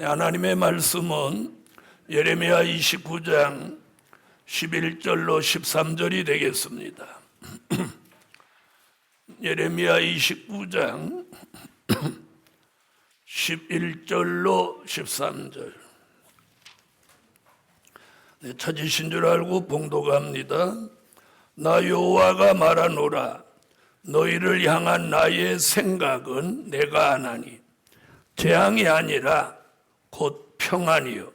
하나님의 말씀은 예레미야 29장 11절로 13절이 되겠습니다. 예레미야 29장 11절로 13절. 찾으신 줄 알고 봉독합니다. 나 여호와가 말하노라. 너희를 향한 나의 생각은 내가 아나니 재앙이 아니라 곧 평안이요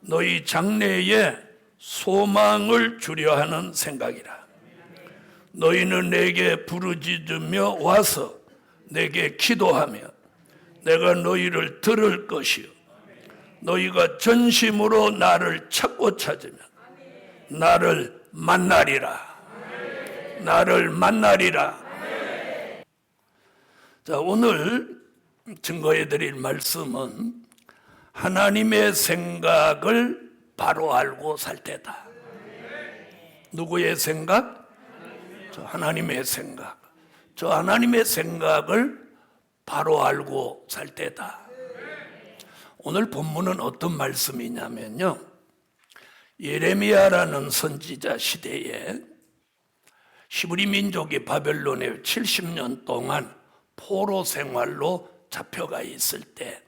너희 장래에 소망을 주려 하는 생각이라. 너희는 내게 부르짖으며 와서 내게 기도하며 내가 너희를 들을 것이요 너희가 전심으로 나를 찾고 찾으면 나를 만나리라. 나를 만나리라. 자, 오늘 증거해 드릴 말씀은 하나님의 생각을 바로 알고 살 때다. 누구의 생각? 저 하나님의 생각. 저 하나님의 생각을 바로 알고 살 때다. 오늘 본문은 어떤 말씀이냐면요, 예레미야라는 선지자 시대에 히브리 민족이 바벨론에 70년 동안 포로 생활로 잡혀가 있을 때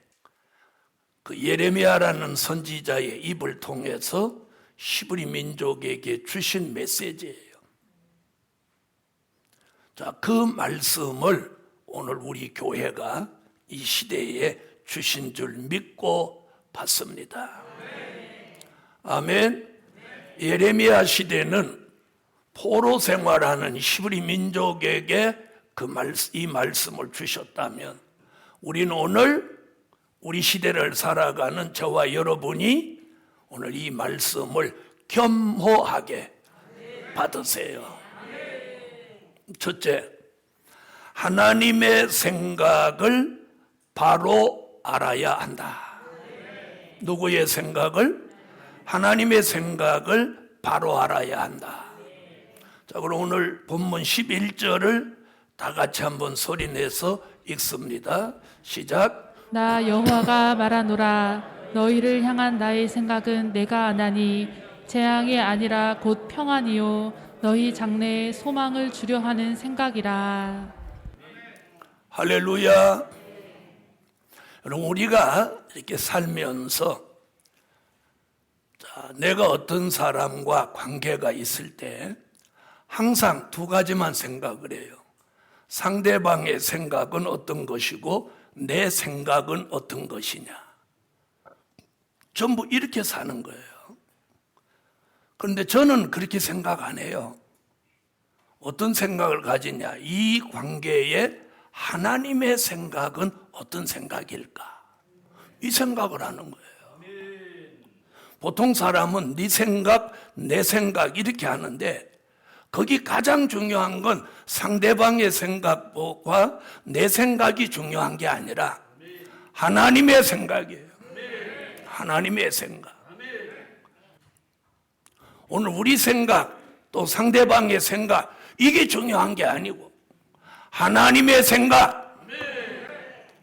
그 예레미야라는 선지자의 입을 통해서 히브리 민족에게 주신 메시지예요. 자, 그 말씀을 오늘 우리 교회가 이 시대에 주신 줄 믿고 받습니다. 아멘. 예레미야 시대는 포로 생활하는 히브리 민족에게 이 말씀을 주셨다면 우리는 오늘 우리 시대를 살아가는 저와 여러분이 오늘 이 말씀을 겸허하게 받으세요. 첫째, 하나님의 생각을 바로 알아야 한다. 누구의 생각을? 하나님의 생각을 바로 알아야 한다. 자, 그럼 오늘 본문 11절을 다 같이 한번 소리내서 읽습니다. 시작. 나 여호와가 말하노라. 너희를 향한 나의 생각은 내가 아나니 재앙이 아니라 곧 평안이요 너희 장래에 소망을 주려 하는 생각이라. 할렐루야. 여러분, 우리가 이렇게 살면서 내가 어떤 사람과 관계가 있을 때 항상 두 가지만 생각을 해요. 상대방의 생각은 어떤 것이고 내 생각은 어떤 것이냐. 전부 이렇게 사는 거예요. 그런데 저는 그렇게 생각 안 해요. 어떤 생각을 가지냐. 이 관계에 하나님의 생각은 어떤 생각일까? 이 생각을 하는 거예요. 보통 사람은 네 생각, 내 생각 이렇게 하는데 거기 가장 중요한 건 상대방의 생각과 내 생각이 중요한 게 아니라 하나님의 생각이에요. 하나님의 생각. 오늘 우리 생각 또 상대방의 생각 이게 중요한 게 아니고 하나님의 생각.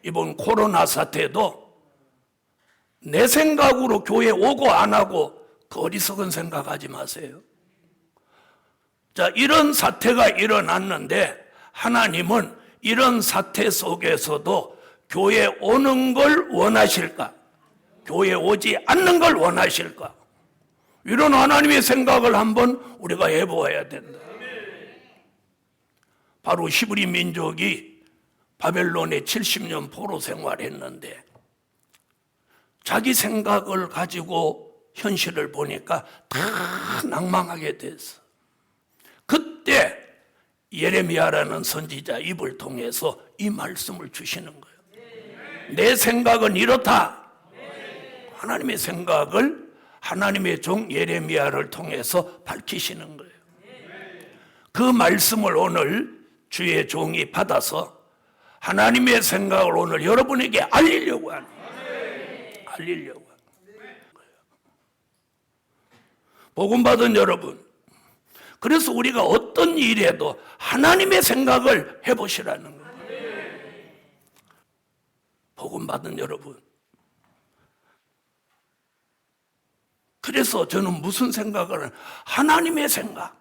이번 코로나 사태도 내 생각으로 교회 오고 안 하고 그 어리석은 생각하지 마세요. 자, 이런 사태가 일어났는데 하나님은 이런 사태 속에서도 교회 오는 걸 원하실까? 교회 오지 않는 걸 원하실까? 이런 하나님의 생각을 한번 우리가 해보아야 된다. 바로 히브리 민족이 바벨론에 70년 포로 생활했는데 자기 생각을 가지고 현실을 보니까 다 낭망하게 됐어. 그때 예레미야라는 선지자 입을 통해서 이 말씀을 주시는 거예요. 내 생각은 이렇다. 하나님의 생각을 하나님의 종 예레미야를 통해서 밝히시는 거예요. 그 말씀을 오늘 주의 종이 받아서 하나님의 생각을 오늘 여러분에게 알리려고 하는 거예요. 알리려고 하는 거예요. 복음 받은 여러분, 그래서 우리가 어떤 일에도 하나님의 생각을 해보시라는 거예요. 복음 받은 여러분, 그래서 저는 무슨 생각을 하나님의 생각.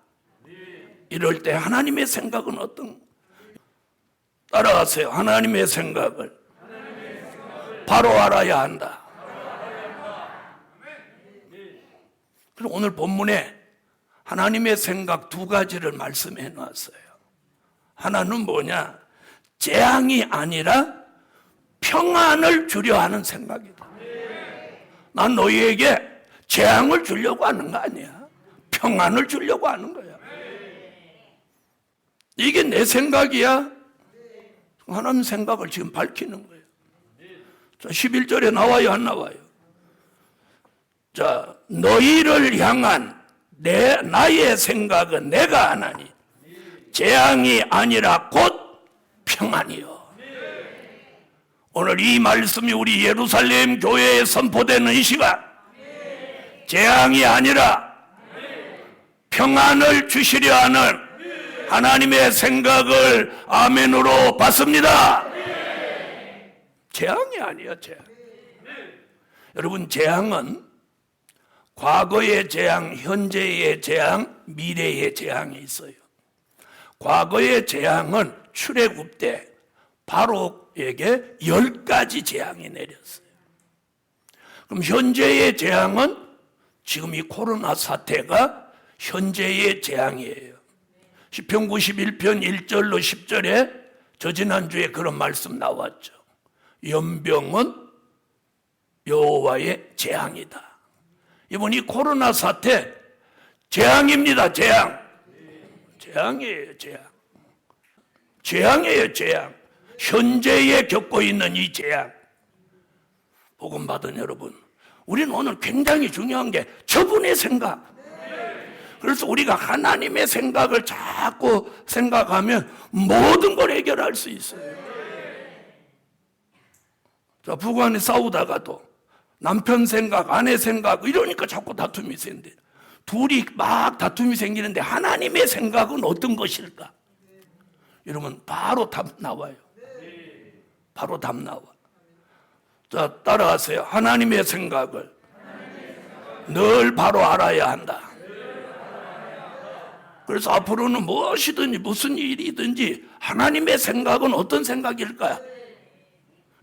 이럴 때 하나님의 생각은 어떤? 따라하세요. 하나님의 생각을 바로 알아야 한다. 그리고 오늘 본문에 하나님의 생각 두 가지를 말씀해 놨어요. 하나는 뭐냐? 재앙이 아니라 평안을 주려 하는 생각이다. 난 너희에게 재앙을 주려고 하는 거 아니야. 평안을 주려고 하는 거야. 이게 내 생각이야? 하나님 생각을 지금 밝히는 거예요. 자, 11절에 나와요, 안 나와요? 자, 너희를 향한 나의 생각은 내가 하나니 재앙이 아니라 곧 평안이요. 오늘 이 말씀이 우리 예루살렘 교회에 선포되는 이 시간, 재앙이 아니라 평안을 주시려 하는 하나님의 생각을 아멘으로 받습니다. 재앙이 아니에요, 재앙. 여러분, 재앙은 과거의 재앙, 현재의 재앙, 미래의 재앙이 있어요. 과거의 재앙은 출애굽 때 바로에게 10가지 재앙이 내렸어요. 그럼 현재의 재앙은 지금 이 코로나 사태가 현재의 재앙이에요. 시편 91편 1절로 10절에 저 지난주에 그런 말씀 나왔죠. 연병은 여호와의 재앙이다. 이번 이 코로나 사태 재앙입니다. 재앙. 재앙이에요. 재앙. 재앙이에요. 재앙. 현재에 겪고 있는 이 재앙. 복음 받은 여러분, 우리는 오늘 굉장히 중요한 게 저분의 생각. 그래서 우리가 하나님의 생각을 자꾸 생각하면 모든 걸 해결할 수 있어요. 자, 부부간에 싸우다가도 남편 생각, 아내 생각 이러니까 자꾸 다툼이 생겨요. 둘이 막 다툼이 생기는데 하나님의 생각은 어떤 것일까? 이러면 바로 답 나와요. 바로 답 나와. 자, 따라하세요. 하나님의 생각을 늘 바로 알아야 한다. 그래서 앞으로는 무엇이든지 무슨 일이든지 하나님의 생각은 어떤 생각일까?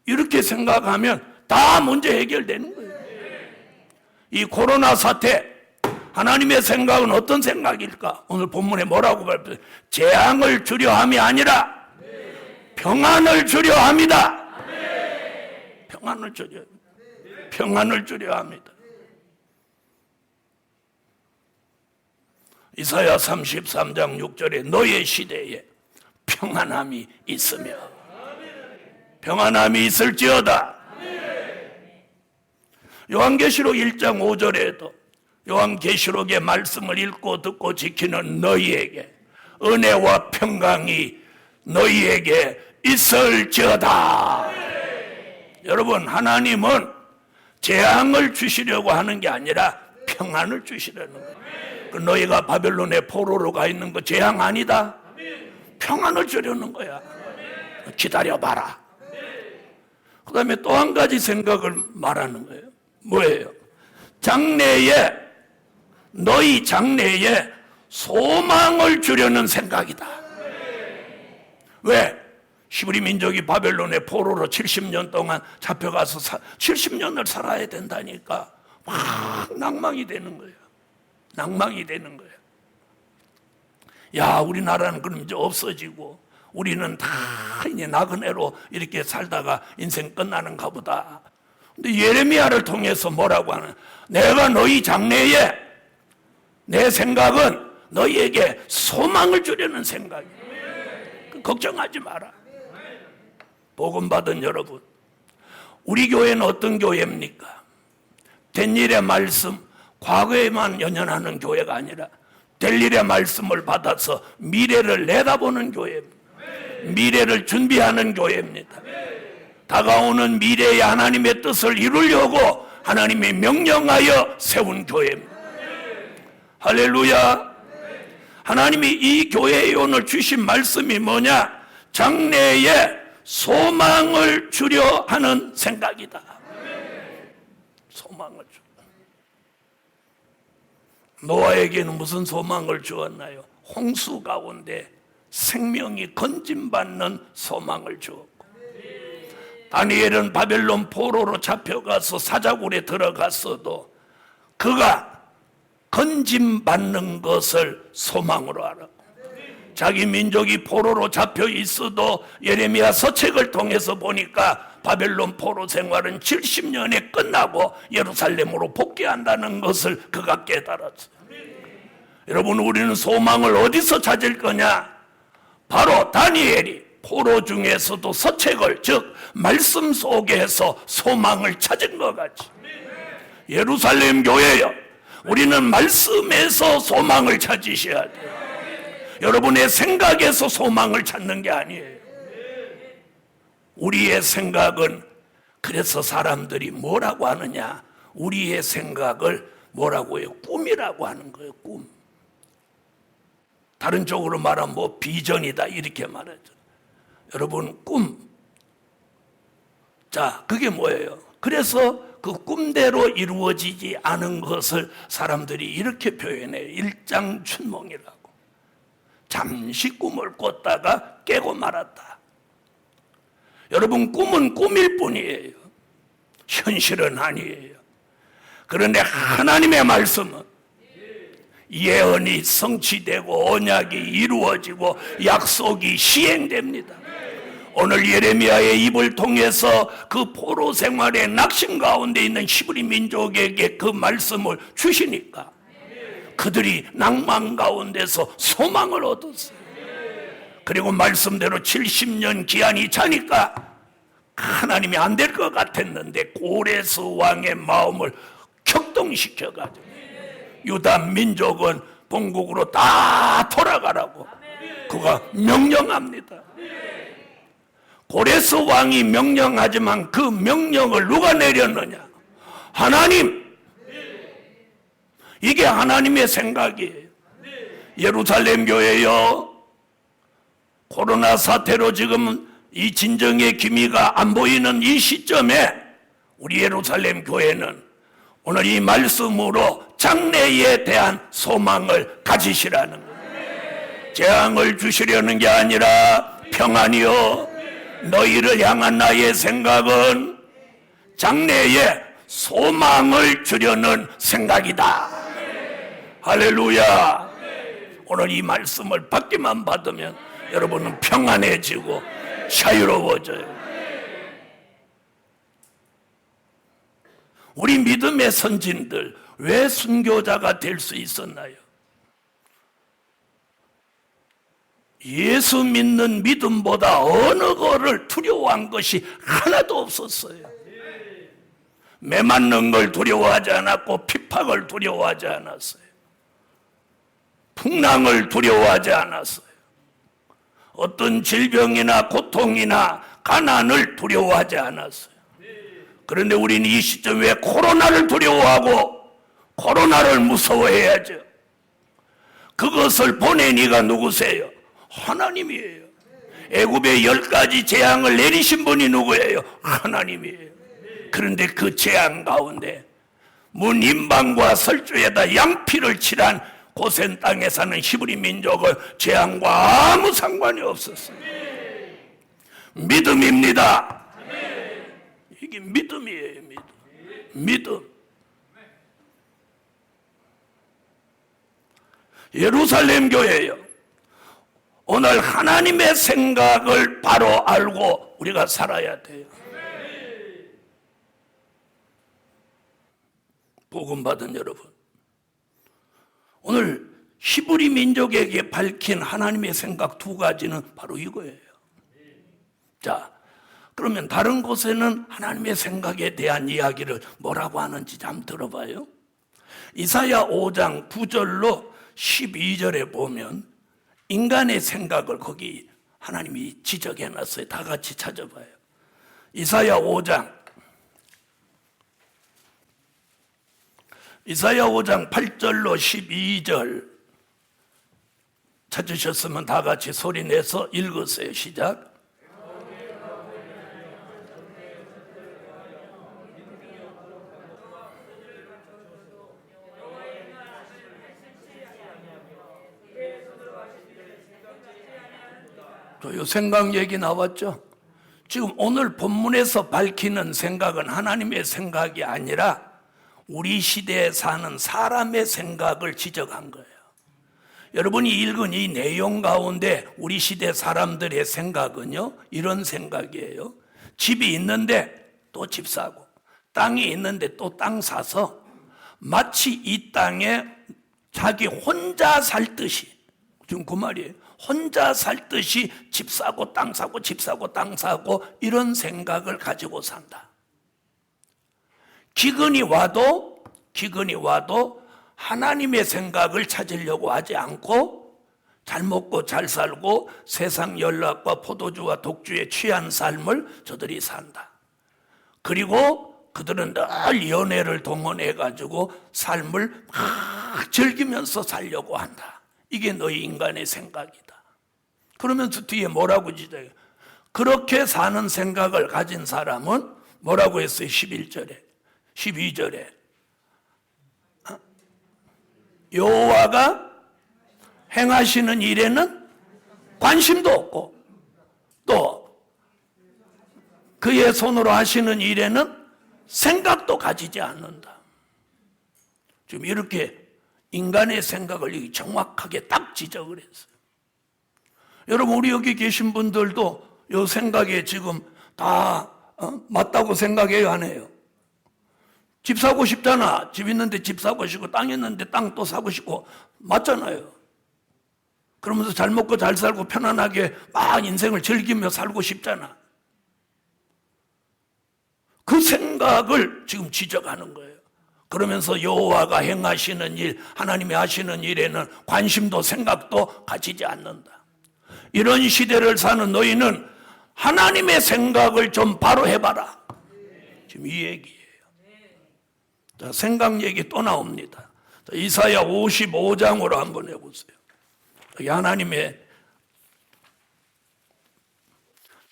이렇게 생각하면 다 문제 해결되는 거예요. 이 코로나 사태, 하나님의 생각은 어떤 생각일까? 오늘 본문에 뭐라고 발표해요? 재앙을 주려 함이 아니라 평안을 주려 합니다. 평안을 주려 합니다. 이사야 33장 6절에 너의 시대에 평안함이 있으며 평안함이 있을지어다. 요한계시록 1장 5절에도 요한계시록의 말씀을 읽고 듣고 지키는 너희에게 은혜와 평강이 너희에게 있을지어다. 여러분, 하나님은 재앙을 주시려고 하는 게 아니라 평안을 주시려는 거예요. 너희가 바벨론의 포로로 가 있는 거 재앙 아니다. 평안을 주려는 거야. 기다려봐라. 그 다음에 또 한 가지 생각을 말하는 거예요. 뭐예요? 너희 장래에 소망을 주려는 생각이다. 왜? 히브리 민족이 바벨론의 포로로 70년 동안 잡혀가서 70년을 살아야 된다니까 막 낭망이 되는 거예요. 낭망이 되는 거예요. 야, 우리나라는 그럼 이제 없어지고 우리는 다 이제 나그네로 이렇게 살다가 인생 끝나는가 보다. 근데 예레미야를 통해서 뭐라고 하는? 내가 너희 장래에 내 생각은 너희에게 소망을 주려는 생각이에요. 걱정하지 마라. 복음 받은 여러분, 우리 교회는 어떤 교회입니까? 된 일의 말씀, 과거에만 연연하는 교회가 아니라 될 일의 말씀을 받아서 미래를 내다보는 교회입니다. 미래를 준비하는 교회입니다. 다가오는 미래의 하나님의 뜻을 이루려고 하나님이 명령하여 세운 교회입니다. 할렐루야. 하나님이 이 교회에 오늘 주신 말씀이 뭐냐? 장래에 소망을 주려 하는 생각이다. 소망을 주. 노아에게는 무슨 소망을 주었나요? 홍수 가운데 생명이 건짐받는 소망을 주었고, 다니엘은 바벨론 포로로 잡혀가서 사자굴에 들어갔어도 그가 건짐받는 것을 소망으로 알았고, 자기 민족이 포로로 잡혀 있어도 예레미야 서책을 통해서 보니까 바벨론 포로 생활은 70년에 끝나고 예루살렘으로 복귀한다는 것을 그가 깨달았어요. 여러분, 우리는 소망을 어디서 찾을 거냐? 바로 다니엘이 포로 중에서도 서책을, 즉 말씀 속에서 소망을 찾은 것 같이, 예루살렘 교회여, 우리는 말씀에서 소망을 찾으셔야 돼요. 여러분의 생각에서 소망을 찾는 게 아니에요. 우리의 생각은, 그래서 사람들이 뭐라고 하느냐? 우리의 생각을 뭐라고 해요? 꿈이라고 하는 거예요. 꿈. 다른 쪽으로 말하면 뭐 비전이다 이렇게 말하죠. 여러분, 꿈. 자, 그게 뭐예요? 그래서 그 꿈대로 이루어지지 않은 것을 사람들이 이렇게 표현해요. 일장춘몽이라고. 잠시 꿈을 꿨다가 깨고 말았다. 여러분, 꿈은 꿈일 뿐이에요. 현실은 아니에요. 그런데 하나님의 말씀은 예언이 성취되고 언약이 이루어지고 약속이 시행됩니다. 오늘 예레미야의 입을 통해서 그 포로 생활의 낙심 가운데 있는 히브리 민족에게 그 말씀을 주시니까 그들이 낭만 가운데서 소망을 얻었어요. 그리고 말씀대로 70년 기한이 차니까 하나님이 안 될 것 같았는데 고레스 왕의 마음을 격동시켜가지고 유다 민족은 본국으로 다 돌아가라고 그가 명령합니다. 고레스 왕이 명령하지만 그 명령을 누가 내렸느냐? 하나님. 이게 하나님의 생각이에요. 예루살렘 교회요, 코로나 사태로 지금 이 진정의 기미가 안 보이는 이 시점에 우리 예루살렘 교회는 오늘 이 말씀으로 장래에 대한 소망을 가지시라는 거예요. 재앙을 주시려는 게 아니라 평안이요, 너희를 향한 나의 생각은 장래에 소망을 주려는 생각이다. 할렐루야. 오늘 이 말씀을 받기만 받으면 여러분은 평안해지고 자유로워져요. 우리 믿음의 선진들 왜 순교자가 될 수 있었나요? 예수 믿는 믿음보다 어느 거를 두려워한 것이 하나도 없었어요. 매 맞는 걸 두려워하지 않았고 핍박을 두려워하지 않았어요. 풍랑을 두려워하지 않았어요. 어떤 질병이나 고통이나 가난을 두려워하지 않았어요. 그런데 우리는 이 시점에 코로나를 두려워하고 코로나를 무서워해야죠. 그것을 보낸 이가 누구세요? 하나님이에요. 애굽에 10가지 재앙을 내리신 분이 누구예요? 하나님이에요. 그런데 그 재앙 가운데 문인방과 설주에다 양피를 칠한 고센 땅에 사는 히브리 민족은 재앙과 아무 상관이 없었어요. 믿음입니다. 이게 믿음이에요. 믿음. 예루살렘 교회요, 오늘 하나님의 생각을 바로 알고 우리가 살아야 돼요. 복음 받은 여러분, 오늘 히브리 민족에게 밝힌 하나님의 생각 2가지는 바로 이거예요. 자, 그러면 다른 곳에는 하나님의 생각에 대한 이야기를 뭐라고 하는지 한번 들어봐요. 이사야 5장 9절로 12절에 보면 인간의 생각을 거기 하나님이 지적해놨어요. 다 같이 찾아봐요. 이사야 5장 8절로 12절 찾으셨으면 다 같이 소리내서 읽으세요. 시작. 요 생각 얘기 나왔죠? 지금 오늘 본문에서 밝히는 생각은 하나님의 생각이 아니라 우리 시대에 사는 사람의 생각을 지적한 거예요. 여러분이 읽은 이 내용 가운데 우리 시대 사람들의 생각은요, 이런 생각이에요. 집이 있는데 또 집 사고, 땅이 있는데 또 땅 사서 마치 이 땅에 자기 혼자 살 듯이, 지금 그 말이에요. 혼자 살 듯이 집 사고 땅 사고 집 사고 땅 사고 이런 생각을 가지고 산다. 기근이 와도 하나님의 생각을 찾으려고 하지 않고 잘 먹고 잘 살고 세상 연락과 포도주와 독주에 취한 삶을 저들이 산다. 그리고 그들은 늘 연애를 동원해 가지고 삶을 막 즐기면서 살려고 한다. 이게 너희 인간의 생각이다. 그러면서 뒤에 뭐라고 지적해요? 그렇게 사는 생각을 가진 사람은 뭐라고 했어요? 11절에 12절에 여호와가 행하시는 일에는 관심도 없고 또 그의 손으로 하시는 일에는 생각도 가지지 않는다. 지금 이렇게 인간의 생각을 정확하게 딱 지적을 했어요. 여러분, 우리 여기 계신 분들도 이 생각에 지금 다 맞다고 생각해요, 안 해요? 집 사고 싶잖아. 집 있는데 집 사고 싶고 땅 있는데 땅 또 사고 싶고 맞잖아요. 그러면서 잘 먹고 잘 살고 편안하게 막 인생을 즐기며 살고 싶잖아. 그 생각을 지금 지적하는 거예요. 그러면서 여호와가 행하시는 일, 하나님이 하시는 일에는 관심도 생각도 가지지 않는다. 이런 시대를 사는 너희는 하나님의 생각을 좀 바로 해봐라. 지금 이 얘기예요. 자, 생각 얘기 또 나옵니다. 자, 이사야 55장으로 한번 해보세요. 하나님의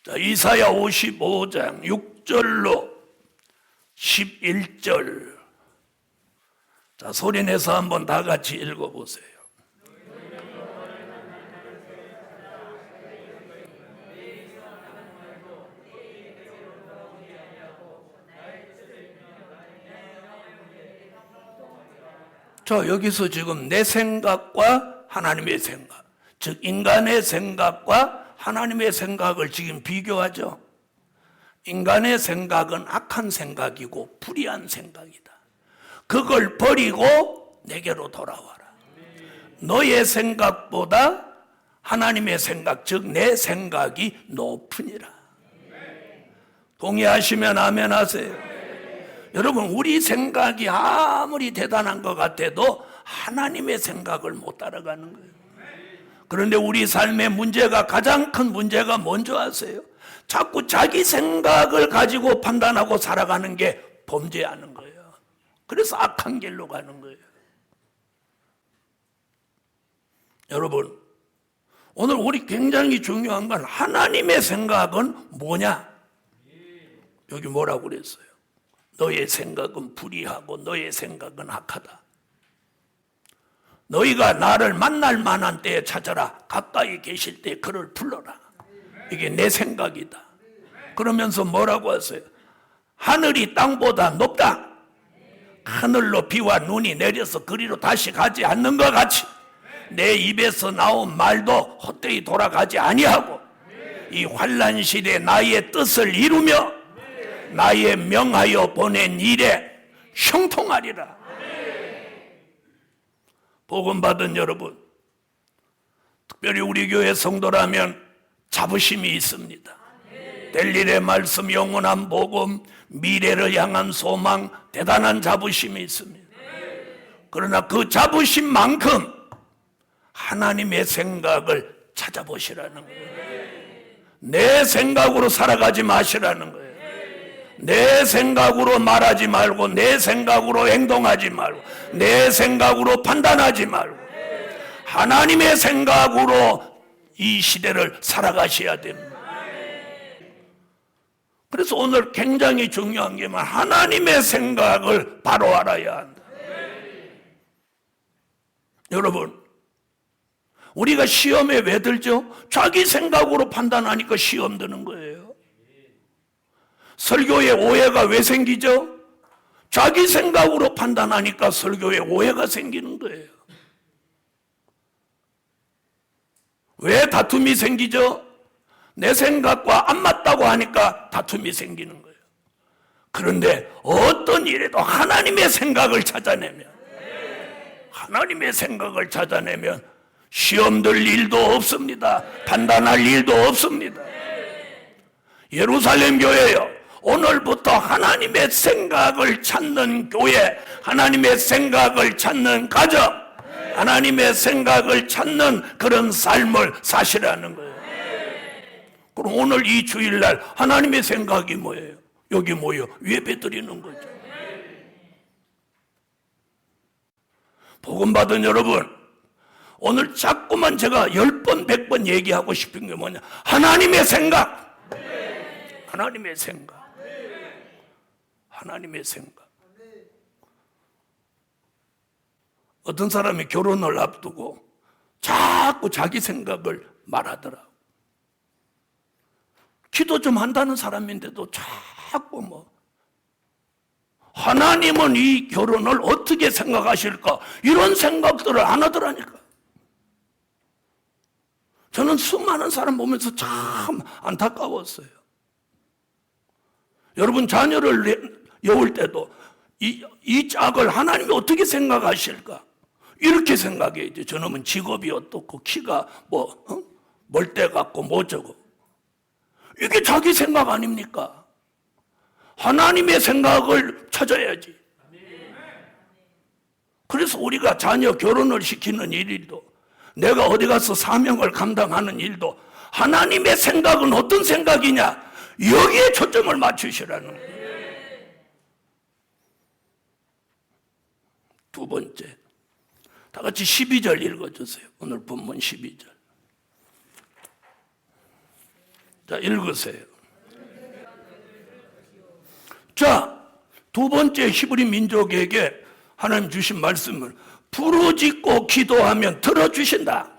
자, 이사야 55장 6절로 11절. 자, 소리내서 한번 다 같이 읽어보세요. 자, 여기서 지금 내 생각과 하나님의 생각, 즉 인간의 생각과 하나님의 생각을 지금 비교하죠. 인간의 생각은 악한 생각이고 불의한 생각이다. 그걸 버리고 내게로 돌아와라. 너의 생각보다 하나님의 생각, 즉 내 생각이 높으니라. 동의하시면 아멘 하세요. 여러분, 우리 생각이 아무리 대단한 것 같아도 하나님의 생각을 못 따라가는 거예요. 그런데 우리 삶의 문제가, 가장 큰 문제가 뭔지 아세요? 자꾸 자기 생각을 가지고 판단하고 살아가는 게 범죄하는 거예요. 그래서 악한 길로 가는 거예요. 여러분, 오늘 우리 굉장히 중요한 건 하나님의 생각은 뭐냐? 여기 뭐라고 그랬어요? 너의 생각은 불의하고 너의 생각은 악하다. 너희가 나를 만날 만한 때에 찾아라. 가까이 계실 때 그를 불러라. 이게 내 생각이다. 그러면서 뭐라고 하세요? 하늘이 땅보다 높다. 하늘로 비와 눈이 내려서 그리로 다시 가지 않는 것 같이 내 입에서 나온 말도 헛되이 돌아가지 아니하고 이 환난 시대에 나의 뜻을 이루며 나의 명하여 보낸 일에 형통하리라. 복음 받은 여러분, 특별히 우리 교회 성도라면 자부심이 있습니다. 될 일의 말씀, 영원한 복음, 미래를 향한 소망, 대단한 자부심이 있습니다. 그러나 그 자부심만큼 하나님의 생각을 찾아보시라는 거예요. 내 생각으로 살아가지 마시라는 거예요. 내 생각으로 말하지 말고, 내 생각으로 행동하지 말고, 내 생각으로 판단하지 말고 하나님의 생각으로 이 시대를 살아가셔야 됩니다. 그래서 오늘 굉장히 중요한 게 하나님의 생각을 바로 알아야 한다. 여러분, 우리가 시험에 왜 들죠? 자기 생각으로 판단하니까 시험 드는 거예요. 설교에 오해가 왜 생기죠? 자기 생각으로 판단하니까 설교에 오해가 생기는 거예요. 왜 다툼이 생기죠? 내 생각과 안 맞다고 하니까 다툼이 생기는 거예요. 그런데 어떤 일에도 하나님의 생각을 찾아내면 시험 들 일도 없습니다. 판단할 일도 없습니다. 예루살렘 교회요, 오늘부터 하나님의 생각을 찾는 교회, 하나님의 생각을 찾는 가정, 하나님의 생각을 찾는 그런 삶을 사시라는 거예요. 그럼 오늘 이 주일날 하나님의 생각이 뭐예요? 여기 모여 예배 드리는 거죠. 복음 받은 여러분, 오늘 자꾸만 제가 10번 100번 얘기하고 싶은 게 뭐냐, 하나님의 생각, 하나님의 생각, 하나님의 생각. 어떤 사람이 결혼을 앞두고 자꾸 자기 생각을 말하더라. 기도 좀 한다는 사람인데도 자꾸 하나님은 이 결혼을 어떻게 생각하실까, 이런 생각들을 안 하더라니까. 저는 수많은 사람 보면서 참 안타까웠어요. 여러분, 자녀를 여울 때도 이 짝을 하나님이 어떻게 생각하실까, 이렇게 생각해야지. 저놈은 직업이 어떻고 키가 멀대 같고 뭐저고, 이게 자기 생각 아닙니까? 하나님의 생각을 찾아야지. 그래서 우리가 자녀 결혼을 시키는 일도, 내가 어디 가서 사명을 감당하는 일도 하나님의 생각은 어떤 생각이냐, 여기에 초점을 맞추시라는 거예요. 두 번째, 다 같이 12절 읽어주세요. 오늘 본문 12절. 자, 읽으세요. 자, 두 번째, 히브리 민족에게 하나님 주신 말씀을 부르짖고 기도하면 들어주신다.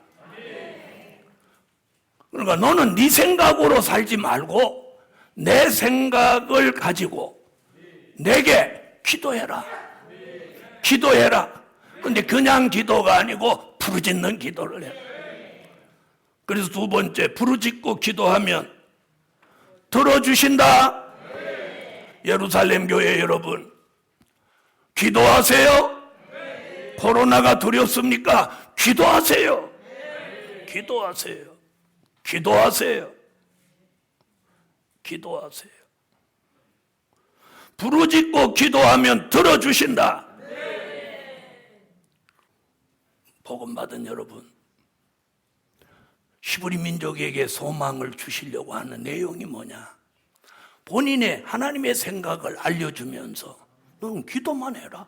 그러니까 너는 네 생각으로 살지 말고 내 생각을 가지고 내게 기도해라. 기도해라. 근데 그냥 기도가 아니고 부르짖는 기도를 해라. 그래서 두 번째, 부르짖고 기도하면 들어주신다. 예루살렘 교회 여러분, 기도하세요. 코로나가 두렵습니까? 기도하세요. 기도하세요. 기도하세요. 기도하세요. 부르짖고 기도하면 들어주신다. 복음 받은 여러분, 히브리 민족에게 소망을 주시려고 하는 내용이 뭐냐? 본인의 하나님의 생각을 알려주면서 너는 기도만 해라.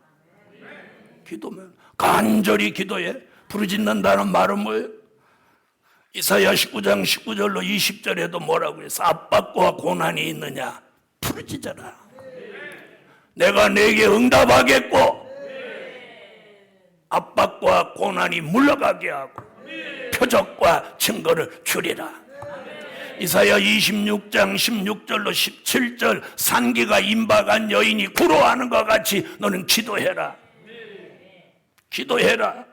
기도만, 간절히 기도해. 부르짖는다는 말은 뭐예요? 이사야 19장 19절로 20절에도 뭐라고 해서 압박과 고난이 있느냐? 부르짖어라. 내가 내게 응답하겠고 압박과 고난이 물러가게 하고 표적과 증거를 주리라. 이사야 26장 16절로 17절, 산기가 임박한 여인이 구로하는 것 같이 너는 기도해라. 기도해라.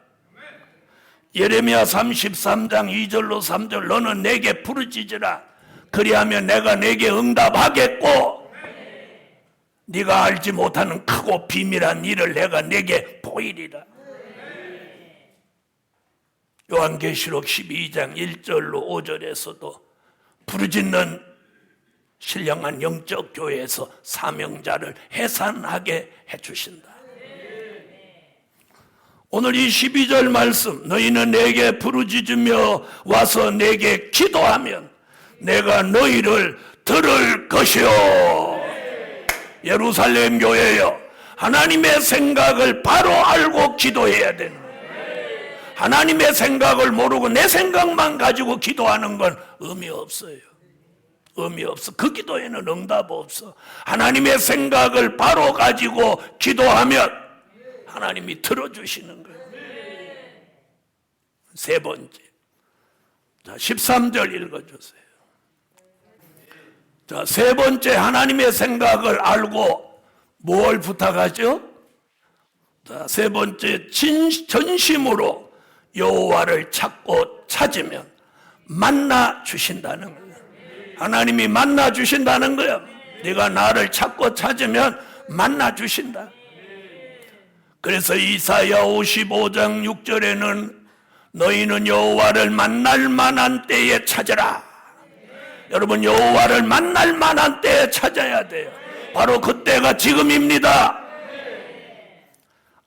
예레미야 33장 2절로 3절, 너는 내게 부르짖으라. 그리하면 내가 내게 응답하겠고 네가 알지 못하는 크고 비밀한 일을 내가 내게 보이리라. 요한계시록 12장 1절로 5절에서도 부르짖는 신령한 영적 교회에서 사명자를 해산하게 해주신다. 오늘 이 12절 말씀, 너희는 내게 부르짖으며 와서 내게 기도하면 내가 너희를 들을 것이요. 예루살렘 교회여, 하나님의 생각을 바로 알고 기도해야 되는 거예요. 하나님의 생각을 모르고 내 생각만 가지고 기도하는 건 의미 없어요. 의미 없어. 그 기도에는 응답 없어. 하나님의 생각을 바로 가지고 기도하면 하나님이 들어주시는 거예요. 세 번째, 자, 13절 읽어주세요. 자, 세 번째 하나님의 생각을 알고 뭘 부탁하죠? 자, 세 번째 전심으로 여호와를 찾고 찾으면 만나 주신다는 거예요. 하나님이 만나 주신다는 거예요. 네가 나를 찾고 찾으면 만나 주신다. 그래서 이사야 55장 6절에는 너희는 여호와를 만날 만한 때에 찾으라. 여러분, 여호와를 만날 만한 때에 찾아야 돼요. 바로 그때가 지금입니다.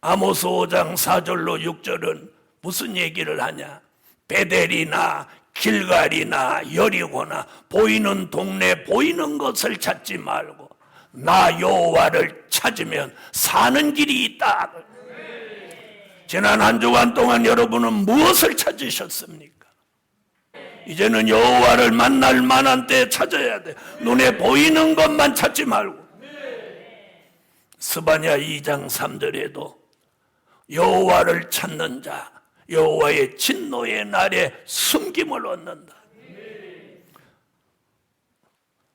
아모스 5장 4절로 6절은 무슨 얘기를 하냐? 베델이나 길갈이나 여리고나 보이는 동네 보이는 것을 찾지 말고 나 여호와를 찾으면 사는 길이 있다. 지난 한 주간 동안 여러분은 무엇을 찾으셨습니까? 이제는 여호와를 만날 만한 때에 찾아야 돼. 눈에 보이는 것만 찾지 말고. 스바냐 2장 3절에도 여호와를 찾는 자 여호와의 진노의 날에 숨김을 얻는다.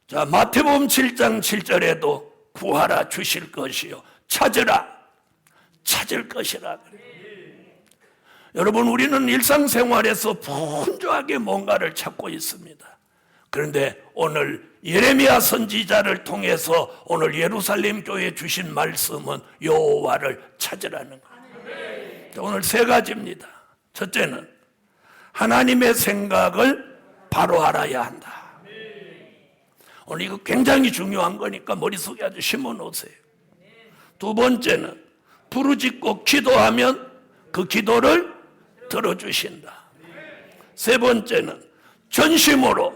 자, 마태복음 7장 7절에도 구하라 주실 것이요 찾으라 찾을 것이라 그래요. 여러분, 우리는 일상생활에서 분주하게 뭔가를 찾고 있습니다. 그런데 오늘 예레미야 선지자를 통해서 오늘 예루살렘 교회에 주신 말씀은 여호와를 찾으라는 거예요. 오늘 세 가지입니다. 첫째는 하나님의 생각을 바로 알아야 한다. 오늘 이거 굉장히 중요한 거니까 머릿속에 아주 심어놓으세요. 두 번째는 부르짖고 기도하면 그 기도를 들어주신다. 세 번째는 전심으로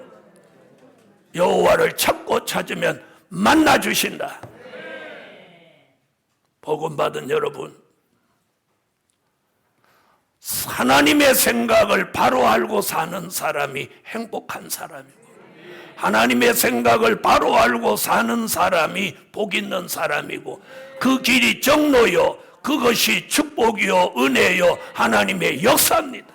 여호와를 찾고 찾으면 만나주신다. 복음 받은 여러분, 하나님의 생각을 바로 알고 사는 사람이 행복한 사람이고 하나님의 생각을 바로 알고 사는 사람이 복 있는 사람이고 그 길이 정로요 그것이 축복이요 은혜요 하나님의 역사입니다.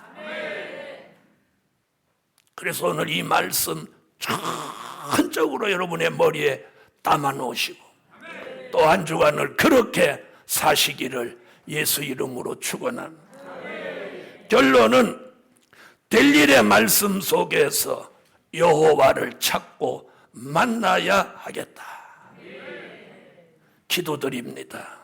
그래서 오늘 이 말씀 전적으로 여러분의 머리에 담아 놓으시고 또 한 주간을 그렇게 사시기를 예수 이름으로 축원합니다. 결론은 될 일의 말씀 속에서 여호와를 찾고 만나야 하겠다. 기도드립니다.